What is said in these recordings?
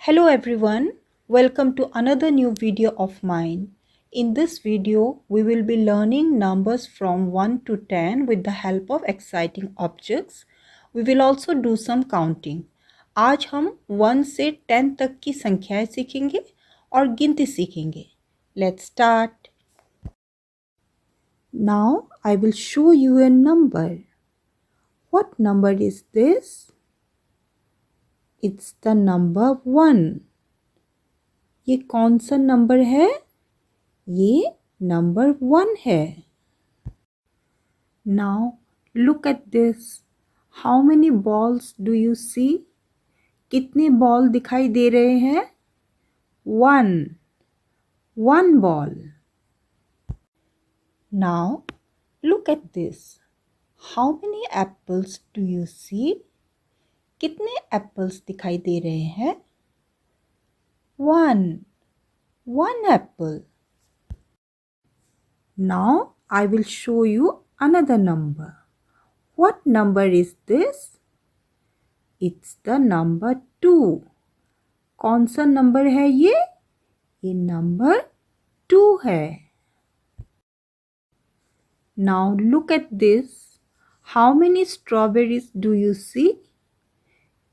Hello everyone, welcome to another new video of mine. In this video, we will be learning numbers from 1 to 10 with the help of exciting objects. We will also do some counting. आज हम 1 से 10 तक की संख्याएं सीखेंगे और गिनती सीखेंगे. Let's start. Now I will show you a number. What number is this? It's the number 1. ये कौन सा नंबर है? ये नंबर 1 है. Now look at this. How many balls do you see? कितने बॉल दिखाई दे रहे हैं? 1 ball. Now look at this. How many apples do you see? कितने एप्पल्स दिखाई दे रहे हैं? 1 apple. Now I will show you another number. What number is this? It's the number 2. कौन सा नंबर है ये? ये नंबर 2 है. Now look at this. How many strawberries do you see?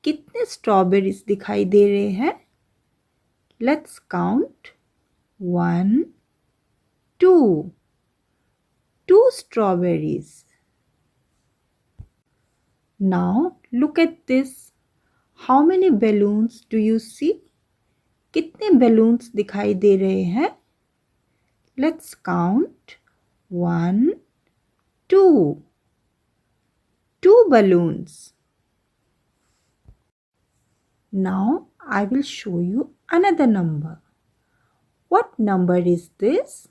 कितने स्ट्रॉबेरीज दिखाई दे रहे हैं? Let's count. 1, 2. 2 strawberries. Now look at this. How many balloons do you see? कितने balloons दिखाई दे रहे हैं? Let's count. 1, 2. 2 balloons. Now I will show you another number. What number is this?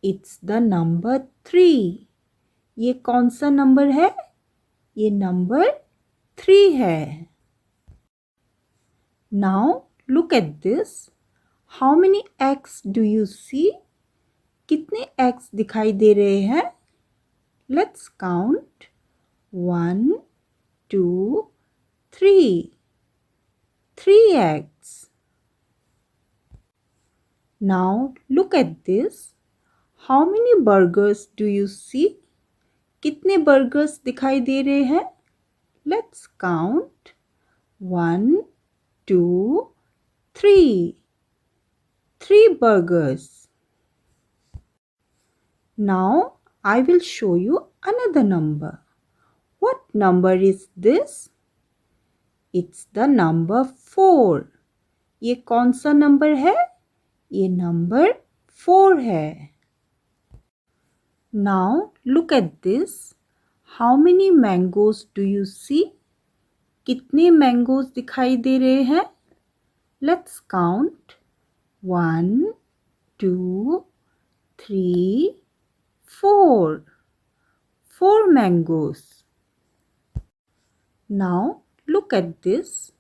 It's the number 3. ये कौन सा number है? ये number 3 है. Now look at this. How many eggs do you see? कितने eggs दिखाई दे रहे हैं? Let's count. 1, 2, 3. 3 eggs. Now look at this. How many burgers do you see? कितने burgers दिखाई दे रहे हैं? Let's count. 1, 2, 3. 3 burgers. Now I will show you another number. What number is this? It's the number 4. ये कौन सा number है? ये number 4 है. Now look at this. How many mangoes do you see? कितने mangoes दिखाई दे रहे हैं? Let's count. 1, 2, 3, 4. 4 mangoes. Now look at this.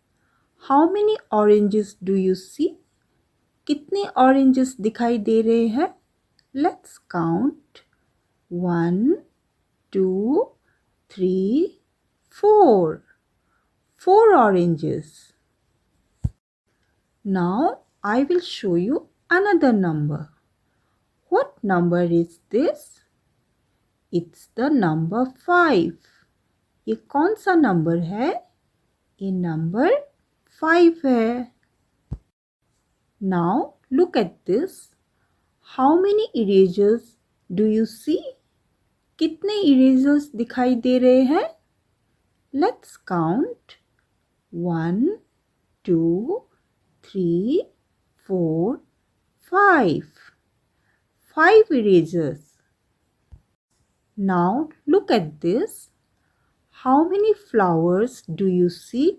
How many oranges do you see? कितने oranges दिखाई दे रहे हैं? Let's count. 1, 2, 3, 4. 4 oranges. Now I will show you another number. What number is this? It's the number 5. ये कौन सा number है? ये number 5 है. Now look at this. How many erasers do you see? कितने erasers दिखाई दे रहे हैं? Let's count. 1, 2, 3, 4, 5. 5 erasers. Now look at this. How many flowers do you see?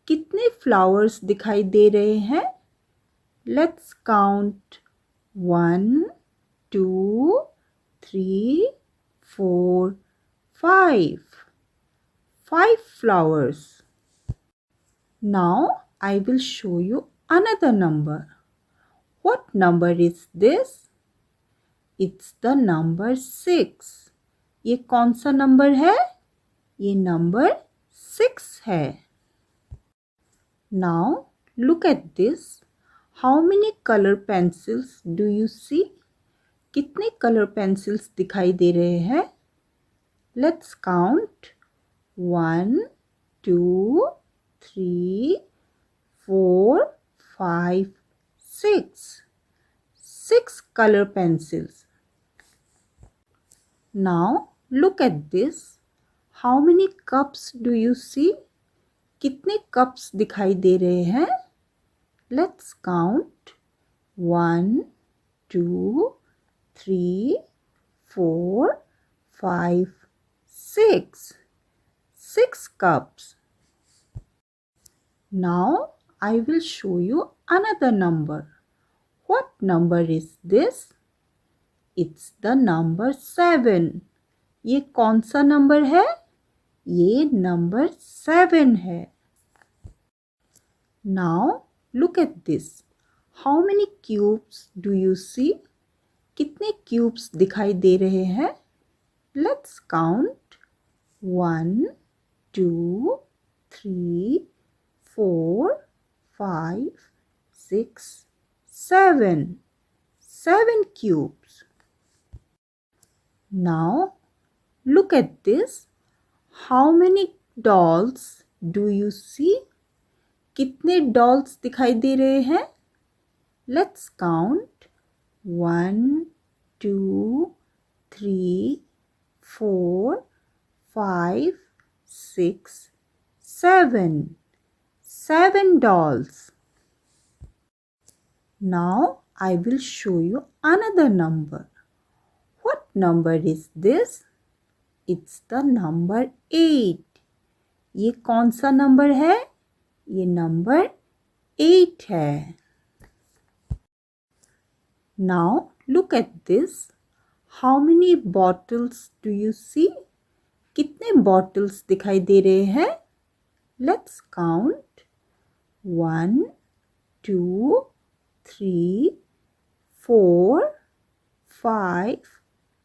कितने flowers दिखाई दे रहे हैं? Let's count. 1, 2, 3, 4, 5. 5 flowers. Now I will show you another number. What number is this? It's the number 6. ये कौन सा number है? ये number 6 है. Now look at this. How many color pencils do you see? कितने color pencils दिखाई दे रहे हैं? Let's count. 1, 2, 3, 4, 5, 6. 6 color pencils. Now look at this. How many cups do you see? कितने cups दिखाई दे रहे हैं? Let's count. 1, 2, 3, 4, 5, 6. 6 cups. Now I will show you another number. What number is this? It's the number 7. ये कौन सा number है? ये number 7 है. Now look at this. How many cubes do you see? कितने cubes दिखाई दे रहे हैं? Let's count. 1, 2, 3, 4, 5, 6, 7. 7 cubes. Now look at this. How many dolls do you see? कितने dolls दिखाई दे रहे हैं? Let's count. 1, 2, 3, 4, 5, 6, 7. 7 dolls. Now I will show you another number. What number is this? It's the number 8. ये कौन सा number है? ये number 8 है. Now look at this. How many bottles do you see? कितने bottles दिखाई दे रहे हैं? Let's count. 1, 2, 3, 4, 5,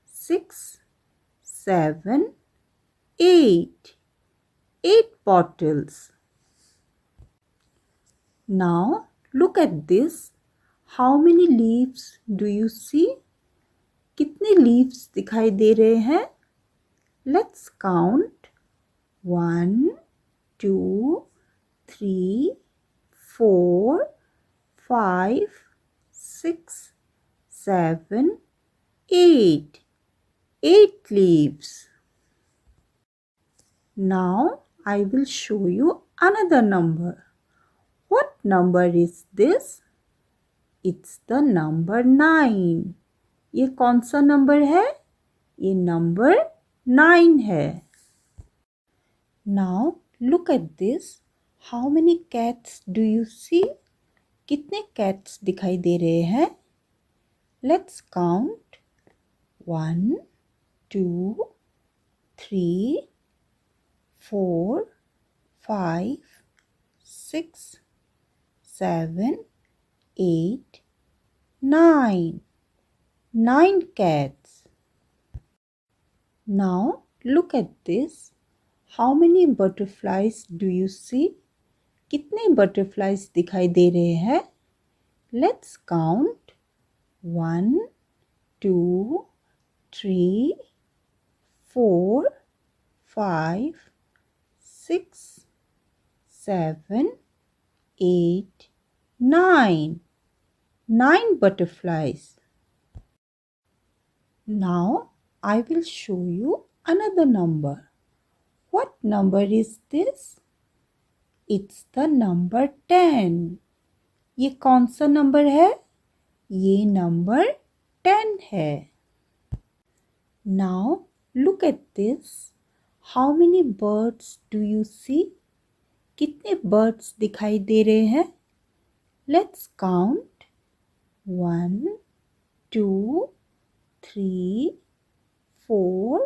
6, 7, 8. 8 bottles. Now look at this. How many leaves do you see? कितने leaves दिखाई दे रहे हैं? Let's count. 1, 2, 3, 4, 5, 6, 7, 8. 8 leaves. Now I will show you another number. What number is this? It's the number 9. ये कौन सा number है? ये number 9 है. Now look at this. How many cats do you see? कितने cats दिखाई दे रहे हैं? Let's count. 1, 2, 3, 4, 5, 6, 7, 8, 9. 9 cats. Now look at this. How many butterflies do you see? कितने butterflies दिखाई दे रहे हैं? Let's count. 1, 2, 3, 4, 5, 6, 7, 8, 9. 9 butterflies. Now I will show you another number. What number is this? It's the number 10. ये कौन सा number है? ये number 10 है. Now look at this. How many birds do you see? कितने birds दिखाई दे रहे हैं? Let's count. 1, 2, 3, 4,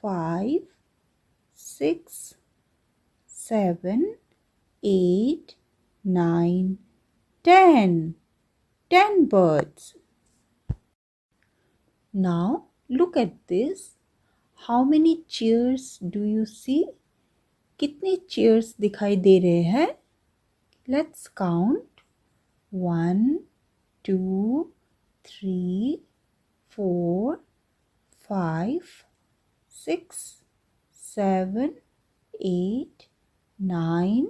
5, 6, 7, 8, 9, 10. 10 birds. Now look at this. How many chairs do you see? कितने chairs दिखाई दे रहे हैं? Let's count 1, 2, 3, 4, 5, 6, 7, 8, 9,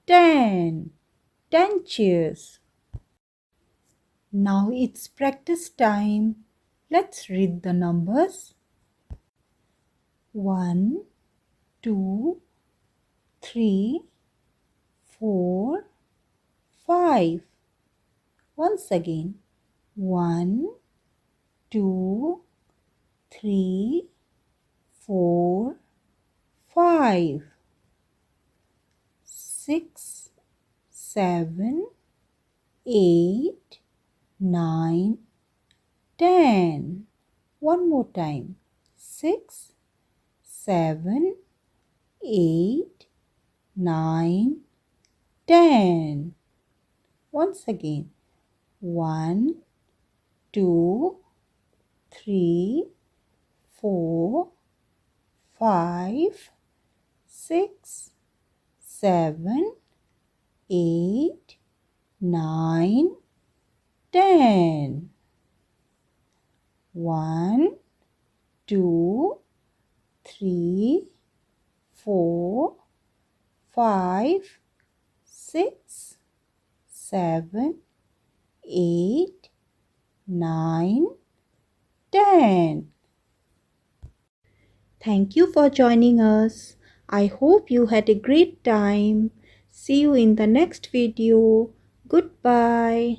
10. 10 chairs. Now it's practice time. Let's read the numbers. 1, 2, 3, 4, 5. Once again. 1, 2, 3, 4, 5. 6, 7, 8, 9, 10. One more time. 6, 7, 8, 9, 10. Once again. 1, 2, 3, 4, 5, 6, 7, 8, 9, 10. 1, 2, 3, 4, 5, 6, 7, 8, 9, 10. Thank you for joining us. I hope you had a great time. See you in the next video. Goodbye.